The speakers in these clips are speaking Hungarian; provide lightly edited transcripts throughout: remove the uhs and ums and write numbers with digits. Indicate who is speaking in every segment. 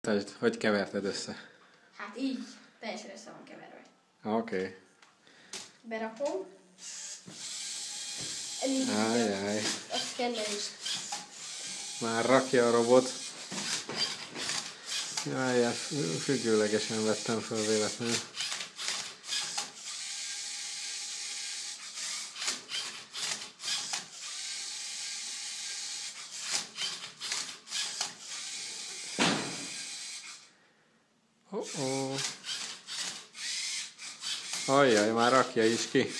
Speaker 1: Mutasd, hogy keverted össze.
Speaker 2: Hát így, teljesen össze van keverve.
Speaker 1: Oké.
Speaker 2: Berakom.
Speaker 1: Ajjaj.
Speaker 2: A szkenner is.
Speaker 1: Már rakja a robot. Jaj, függőlegesen vettem fel véletlenül. Ajjaj, már rakja is ki.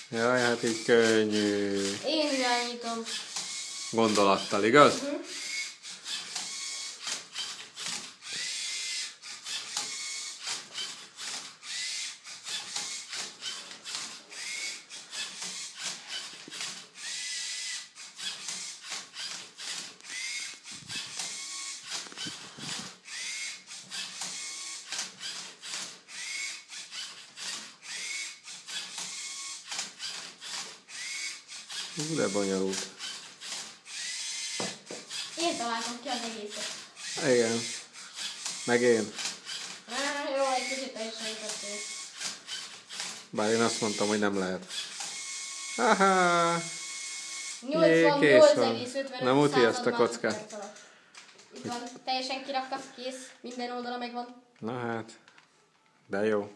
Speaker 1: Jaj, hát így könnyű.
Speaker 2: Én irányítom.
Speaker 1: Gondolattal, igaz? De bonyolult.
Speaker 2: Én találtam ki az egészet.
Speaker 1: Igen. Meg én.
Speaker 2: Jó, egy kicsit te is segítettél.
Speaker 1: Bár én azt mondtam, hogy nem lehet. Haha.
Speaker 2: 88,55.
Speaker 1: Na muti ezt a kockát.
Speaker 2: Itt van, teljesen kirakta, kész, minden oldala megvan.
Speaker 1: Na hát. De jó.